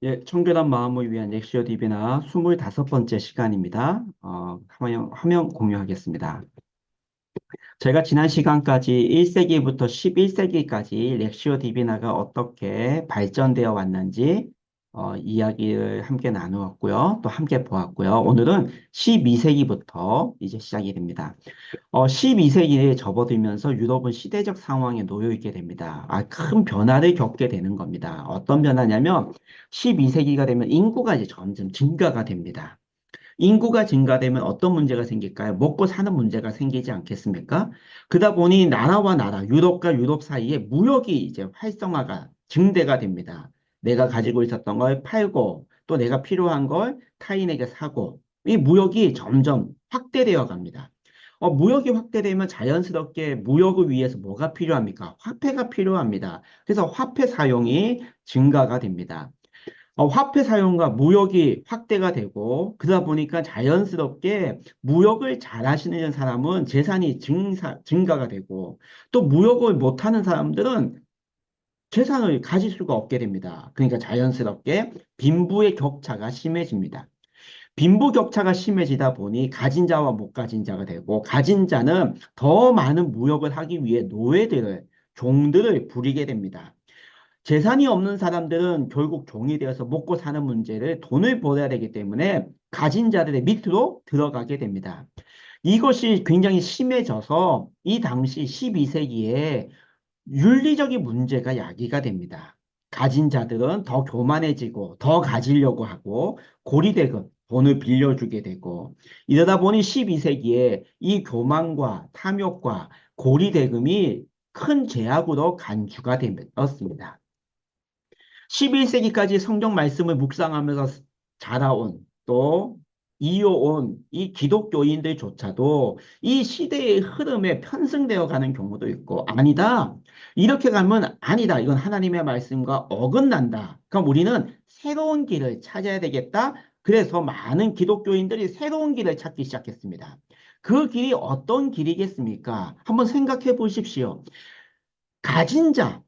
예, 청결한 마음을 위한 렉시오 디비나 25번째 시간입니다. 화면 공유하겠습니다. 제가 지난 시간까지 1세기부터 11세기까지 렉시오 디비나가 어떻게 발전되어 왔는지 이야기를 함께 나누었고요. 또 함께 보았고요. 오늘은 12세기부터 이제 시작이 됩니다. 12세기에 접어들면서 유럽은 시대적 상황에 놓여 있게 됩니다. 큰 변화를 겪게 되는 겁니다. 어떤 변화냐면 12세기가 되면 인구가 이제 점점 증가가 됩니다. 인구가 증가되면 어떤 문제가 생길까요? 먹고 사는 문제가 생기지 않겠습니까? 그러다 보니 나라와 나라, 유럽과 유럽 사이에 무역이 이제 활성화가 증대가 됩니다. 내가 가지고 있었던 걸 팔고 또 내가 필요한 걸 타인에게 사고 이 무역이 점점 확대되어 갑니다. 무역이 확대되면 자연스럽게 무역을 위해서 뭐가 필요합니까? 화폐가 필요합니다. 그래서 화폐 사용이 증가가 됩니다. 화폐 사용과 무역이 확대가 되고 그러다 보니까 자연스럽게 무역을 잘 하시는 사람은 재산이 증가가 되고 또 무역을 못하는 사람들은 재산을 가질 수가 없게 됩니다. 그러니까 자연스럽게 빈부의 격차가 심해집니다. 빈부 격차가 심해지다 보니 가진 자와 못 가진 자가 되고 가진 자는 더 많은 무역을 하기 위해 노예들을 종들을 부리게 됩니다. 재산이 없는 사람들은 결국 종이 되어서 먹고 사는 문제를 돈을 벌어야 되기 때문에 가진 자들의 밑으로 들어가게 됩니다. 이것이 굉장히 심해져서 이 당시 12세기에 윤리적인 문제가 야기가 됩니다. 가진 자들은 더 교만해지고 더 가지려고 하고 고리대금, 돈을 빌려주게 되고 이러다 보니 12세기에 이 교만과 탐욕과 고리대금이 큰 죄악으로 간주가 되었습니다. 11세기까지 성경 말씀을 묵상하면서 자라온 또 이어온 이 기독교인들조차도 이 시대의 흐름에 편승되어 가는 경우도 있고 아니다. 이렇게 가면 아니다. 이건 하나님의 말씀과 어긋난다. 그럼 우리는 새로운 길을 찾아야 되겠다. 그래서 많은 기독교인들이 새로운 길을 찾기 시작했습니다. 그 길이 어떤 길이겠습니까? 한번 생각해 보십시오. 가진 자,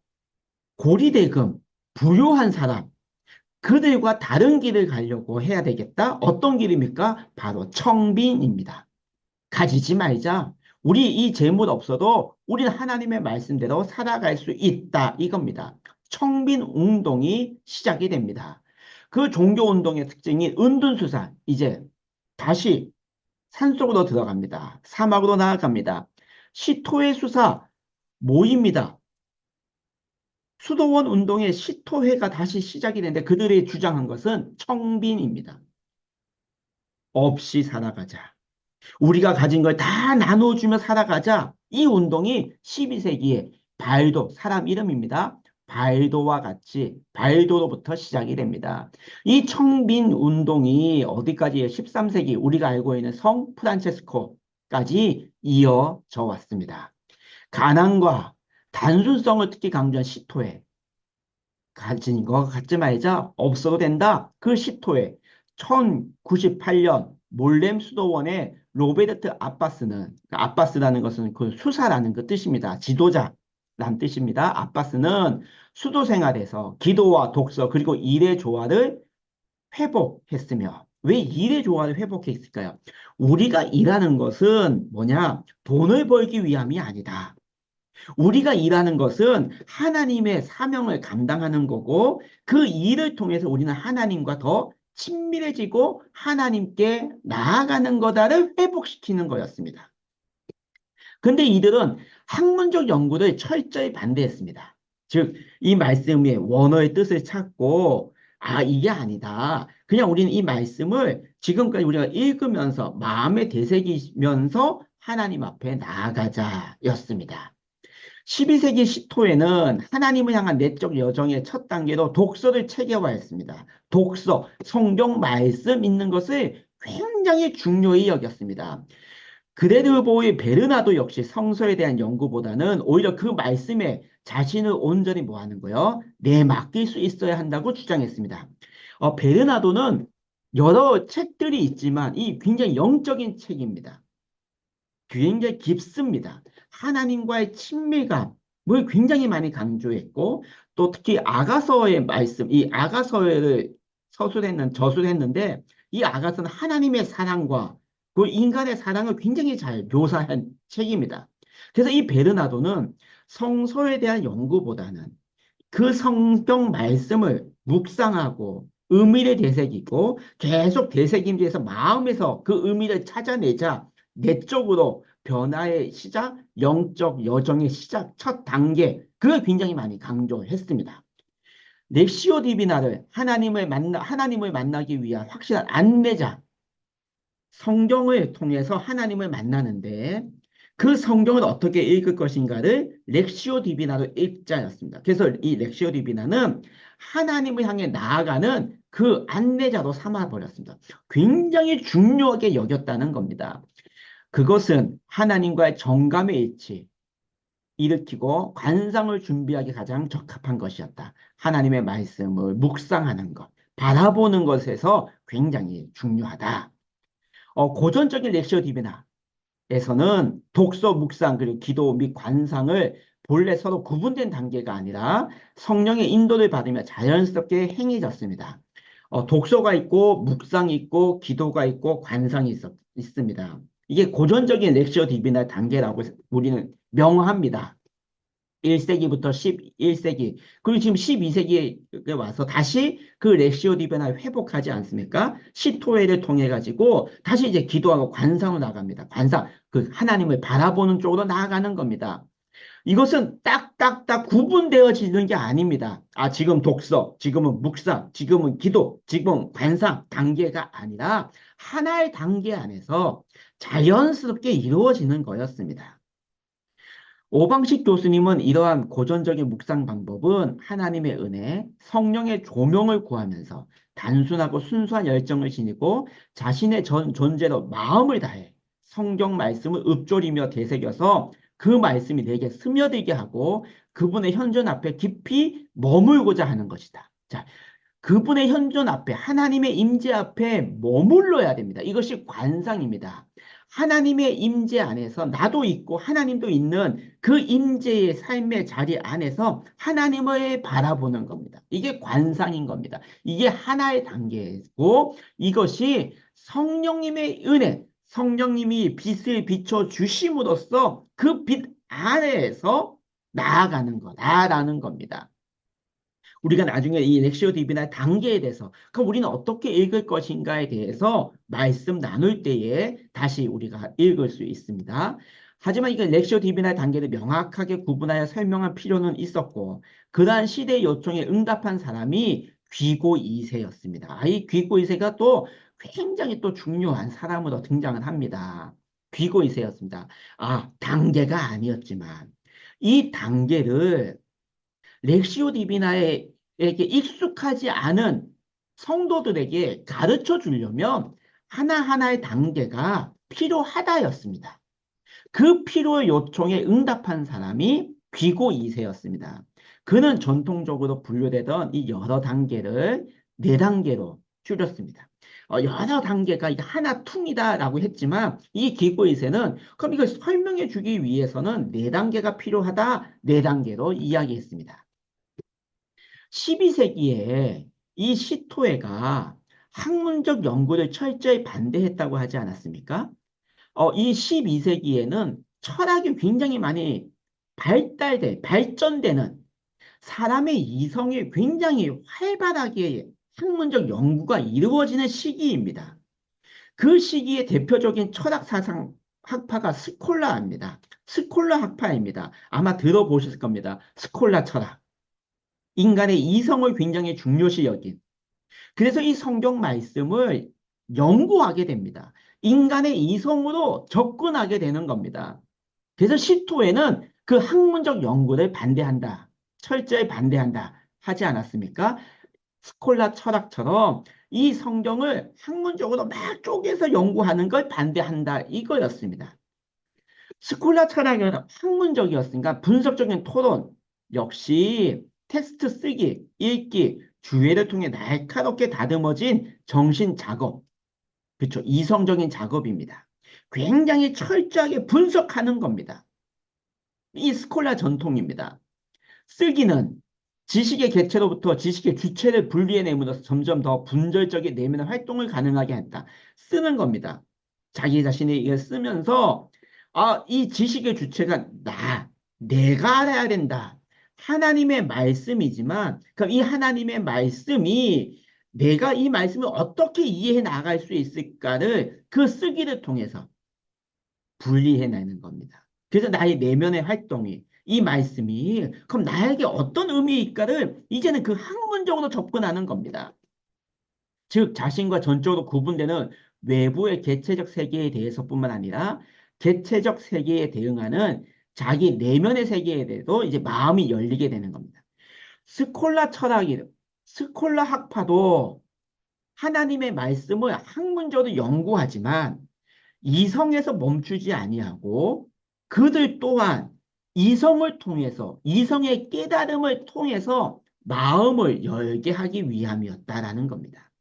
고리대금, 부유한 사람, 그들과 다른 길을 가려고 해야 되겠다. 어떤 길입니까? 바로 청빈입니다. 가지지 말자. 우리 이 재물 없어도 우리는 하나님의 말씀대로 살아갈 수 있다. 이겁니다. 청빈 운동이 시작이 됩니다. 그 종교 운동의 특징이 은둔수사. 이제 다시 산속으로 들어갑니다. 사막으로 나아갑니다. 시토의 수사 모입니다. 수도원 운동의 시토회가 다시 시작이 되는데 그들이 주장한 것은 청빈입니다. 없이 살아가자. 우리가 가진 걸 다 나눠주며 살아가자. 이 운동이 12세기에 발도, 사람 이름입니다. 발도와 같이 발도로부터 시작이 됩니다. 이 청빈 운동이 어디까지 13세기 우리가 알고 있는 성 프란체스코까지 이어져 왔습니다. 가난과 단순성을 특히 강조한 시토회. 가진 거 갖지 말자. 없어도 된다. 그 시토에 1098년 몰렘 수도원의 로베르트 아바스는 아바스라는 것은 그 수사라는 그 뜻입니다. 지도자라는 뜻입니다. 아바스는 수도 생활에서 기도와 독서 그리고 일의 조화를 회복했으며 왜 일의 조화를 회복했을까요? 우리가 일하는 것은 뭐냐? 돈을 벌기 위함이 아니다. 우리가 일하는 것은 하나님의 사명을 감당하는 거고 그 일을 통해서 우리는 하나님과 더 친밀해지고 하나님께 나아가는 거다를 회복시키는 거였습니다. 근데 이들은 학문적 연구를 철저히 반대했습니다. 즉, 이 말씀의 원어의 뜻을 찾고 이게 아니다. 그냥 우리는 이 말씀을 지금까지 우리가 읽으면서 마음에 되새기면서 하나님 앞에 나아가자였습니다. 12세기 시토에는 하나님을 향한 내적 여정의 첫 단계로 독서를 체계화했습니다. 독서, 성경 말씀 읽는 것을 굉장히 중요히 여겼습니다. 그레르보의 베르나도 역시 성서에 대한 연구보다는 오히려 그 말씀에 자신을 온전히 뭐하는 거요? 내맡길 수 있어야 한다고 주장했습니다. 베르나도는 여러 책들이 있지만 이 굉장히 영적인 책입니다. 굉장히 깊습니다. 하나님과의 친밀감을 굉장히 많이 강조했고 또 특히 아가서의 말씀, 이 아가서를 저술했는데 이 아가서는 하나님의 사랑과 그 인간의 사랑을 굉장히 잘 묘사한 책입니다. 그래서 이 베르나도는 성서에 대한 연구보다는 그 성경 말씀을 묵상하고 의미를 되새기고 계속 되새김에서 마음에서 그 의미를 찾아내자 내적으로 변화의 시작, 영적 여정의 시작, 첫 단계, 그걸 굉장히 많이 강조했습니다. 렉시오 디비나를 하나님을 만나기 위한 확실한 안내자, 성경을 통해서 하나님을 만나는데 그 성경을 어떻게 읽을 것인가를 렉시오 디비나로 읽자였습니다. 그래서 이 렉시오 디비나는 하나님을 향해 나아가는 그 안내자로 삼아버렸습니다. 굉장히 중요하게 여겼다는 겁니다. 그것은 하나님과의 정감의 일치, 일으키고 관상을 준비하기 가장 적합한 것이었다. 하나님의 말씀을 묵상하는 것, 바라보는 것에서 굉장히 중요하다. 고전적인 렉시오 디비나에서는 독서, 묵상, 그리고 기도 및 관상을 본래 서로 구분된 단계가 아니라 성령의 인도를 받으며 자연스럽게 행해졌습니다. 독서가 있고, 묵상이 있고, 기도가 있고, 관상이 있습니다. 이게 고전적인 렉시오 디비나 단계라고 우리는 명합니다. 1세기부터 11세기, 그리고 지금 12세기에 와서 다시 그 렉시오 디베나를 회복하지 않습니까? 시토회를 통해 가지고 다시 이제 기도하고 관상으로 나갑니다. 관상, 그 하나님을 바라보는 쪽으로 나아가는 겁니다. 이것은 딱딱딱 구분되어지는 게 아닙니다. 아, 지금 독서, 지금은 묵상, 지금은 기도, 지금은 관상 단계가 아니라 하나의 단계 안에서 자연스럽게 이루어지는 거였습니다. 오방식 교수님은 이러한 고전적인 묵상 방법은 하나님의 은혜, 성령의 조명을 구하면서 단순하고 순수한 열정을 지니고 자신의 존재로 마음을 다해 성경 말씀을 읊조리며 되새겨서 그 말씀이 내게 스며들게 하고 그분의 현존 앞에 깊이 머물고자 하는 것이다. 자, 그분의 현존 앞에 하나님의 임재 앞에 머물러야 됩니다. 이것이 관상입니다. 하나님의 임재 안에서 나도 있고 하나님도 있는 그 임재의 삶의 자리 안에서 하나님을 바라보는 겁니다. 이게 관상인 겁니다. 이게 하나의 단계고 이것이 성령님의 은혜, 성령님이 빛을 비춰 주심으로써 그 빛 안에서 나아가는 겁니다. 우리가 나중에 이 렉시오 디비나 단계에 대해서 그럼 우리는 어떻게 읽을 것인가에 대해서 말씀 나눌 때에 다시 우리가 읽을 수 있습니다. 하지만 이게 렉시오 디비나 단계를 명확하게 구분하여 설명할 필요는 있었고 그러한 시대의 요청에 응답한 사람이 귀고 2세였습니다. 이 귀고 2세가 또 굉장히 또 중요한 사람으로 등장을 합니다. 귀고 2세였습니다. 아, 단계가 아니었지만 이 단계를 렉시오 디비나에게 익숙하지 않은 성도들에게 가르쳐 주려면 하나하나의 단계가 필요하다였습니다. 그 필요의 요청에 응답한 사람이 귀고 2세였습니다. 그는 전통적으로 분류되던 이 여러 단계를 네 단계로 줄였습니다. 여러 단계가 이게 하나 퉁이다라고 했지만 이 귀고 2세는 그럼 이걸 설명해 주기 위해서는 네 단계가 필요하다, 네 단계로 이야기했습니다. 12세기에 이 시토에가 학문적 연구를 철저히 반대했다고 하지 않았습니까? 이 12세기에는 철학이 굉장히 많이 발전되는 사람의 이성이 굉장히 활발하게 학문적 연구가 이루어지는 시기입니다. 그 시기의 대표적인 철학 사상 학파가 스콜라입니다. 스콜라 학파입니다. 아마 들어보셨을 겁니다. 스콜라 철학. 인간의 이성을 굉장히 중요시 여긴. 그래서 이 성경 말씀을 연구하게 됩니다. 인간의 이성으로 접근하게 되는 겁니다. 그래서 시토에는 그 학문적 연구를 반대한다. 철저히 반대한다. 하지 않았습니까? 스콜라 철학처럼 이 성경을 학문적으로 막 쪼개서 연구하는 걸 반대한다. 이거였습니다. 스콜라 철학은 학문적이었으니까 분석적인 토론 역시 텍스트 쓰기, 읽기, 주의를 통해 날카롭게 다듬어진 정신 작업, 그렇죠. 이성적인 작업입니다. 굉장히 철저하게 분석하는 겁니다. 이 스콜라 전통입니다. 쓰기는 지식의 개체로부터 지식의 주체를 분리해내므로써 점점 더 분절적인 내면의 활동을 가능하게 한다. 쓰는 겁니다. 자기 자신이 이걸 쓰면서 이 지식의 주체가 내가 알아야 된다. 하나님의 말씀이지만 그럼 이 하나님의 말씀이 내가 이 말씀을 어떻게 이해해 나갈 수 있을까를 그 쓰기를 통해서 분리해내는 겁니다. 그래서 나의 내면의 활동이 이 말씀이 그럼 나에게 어떤 의미일까를 이제는 그 학문적으로 접근하는 겁니다. 즉 자신과 전적으로 구분되는 외부의 개체적 세계에 대해서뿐만 아니라 개체적 세계에 대응하는 자기 내면의 세계에 대해서 이제 마음이 열리게 되는 겁니다. 스콜라 철학이 스콜라 학파도 하나님의 말씀을 학문적으로 연구하지만 이성에서 멈추지 아니하고 그들 또한 이성을 통해서 이성의 깨달음을 통해서 마음을 열게 하기 위함이었다라는 겁니다.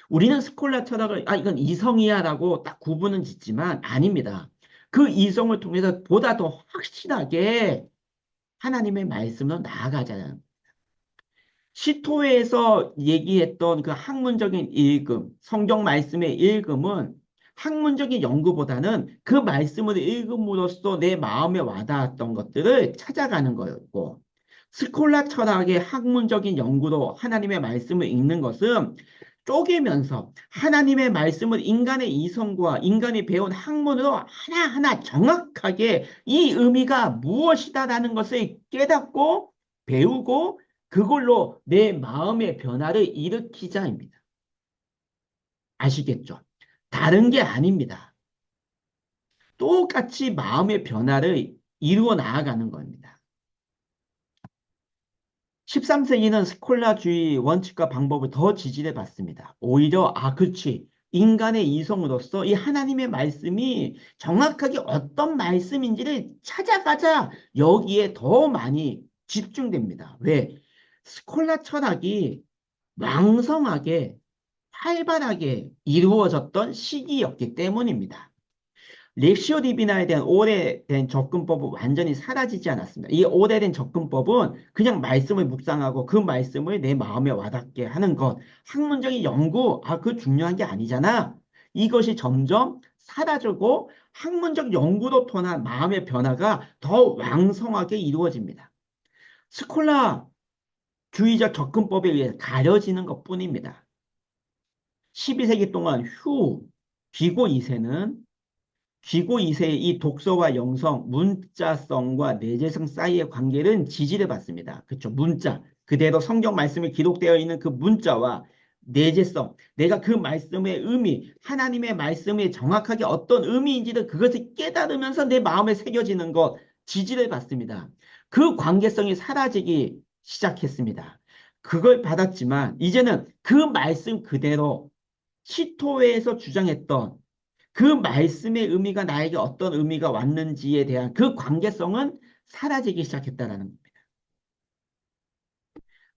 우리는 스콜라 철학을 이건 이성이야라고 딱 구분은 짓지만 아닙니다. 그 이성을 통해서 보다 더 확실하게 하나님의 말씀으로 나아가자는 시토에서 얘기했던 그 학문적인 읽음, 성경 말씀의 읽음은 학문적인 연구보다는 그 말씀을 읽음으로써 내 마음에 와닿았던 것들을 찾아가는 거였고, 스콜라 철학의 학문적인 연구로 하나님의 말씀을 읽는 것은 쪼개면서 하나님의 말씀을 인간의 이성과 인간이 배운 학문으로 하나하나 정확하게 이 의미가 무엇이다라는 것을 깨닫고 배우고 그걸로 내 마음의 변화를 일으키자입니다. 아시겠죠? 다른 게 아닙니다. 똑같이 마음의 변화를 이루어 나아가는 겁니다. 13세기는 스콜라주의 원칙과 방법을 더 지지해 봤습니다. 오히려 그렇지. 인간의 이성으로서 이 하나님의 말씀이 정확하게 어떤 말씀인지를 찾아가자 여기에 더 많이 집중됩니다. 왜? 스콜라 철학이 왕성하게 활발하게 이루어졌던 시기였기 때문입니다. 렉시오 디비나에 대한 오래된 접근법은 완전히 사라지지 않았습니다. 이 오래된 접근법은 그냥 말씀을 묵상하고 그 말씀을 내 마음에 와닿게 하는 것. 학문적인 연구, 그 중요한 게 아니잖아. 이것이 점점 사라지고 학문적 연구로 통한 마음의 변화가 더 왕성하게 이루어집니다. 스콜라 주의적 접근법에 의해 가려지는 것뿐입니다. 12세기 동안 귀고 2세는 귀고 2세의 이 독서와 영성, 문자성과 내재성 사이의 관계는 지지를 받습니다. 그렇죠? 문자. 그대로 성경 말씀에 기록되어 있는 그 문자와 내재성, 내가 그 말씀의 의미, 하나님의 말씀이 정확하게 어떤 의미인지를 그것을 깨달으면서 내 마음에 새겨지는 것, 지지를 받습니다. 그 관계성이 사라지기 시작했습니다. 그걸 받았지만 이제는 그 말씀 그대로 시토에서 주장했던 그 말씀의 의미가 나에게 어떤 의미가 왔는지에 대한 그 관계성은 사라지기 시작했다는 겁니다.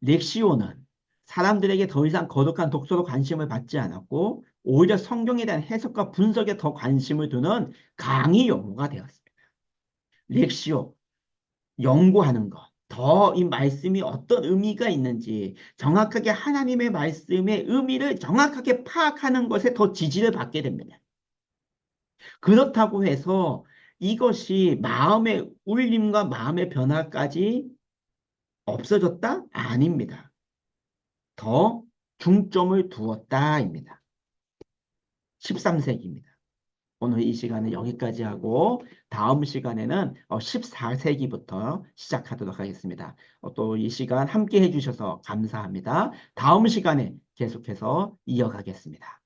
렉시오는 사람들에게 더 이상 거룩한 독서로 관심을 받지 않았고 오히려 성경에 대한 해석과 분석에 더 관심을 두는 강의 연구가 되었습니다. 렉시오, 연구하는 것. 더 이 말씀이 어떤 의미가 있는지 정확하게 하나님의 말씀의 의미를 정확하게 파악하는 것에 더 지지를 받게 됩니다. 그렇다고 해서 이것이 마음의 울림과 마음의 변화까지 없어졌다? 아닙니다. 더 중점을 두었다입니다. 13세기입니다. 오늘 이 시간은 여기까지 하고 다음 시간에는 14세기부터 시작하도록 하겠습니다. 또 이 시간 함께 해주셔서 감사합니다. 다음 시간에 계속해서 이어가겠습니다.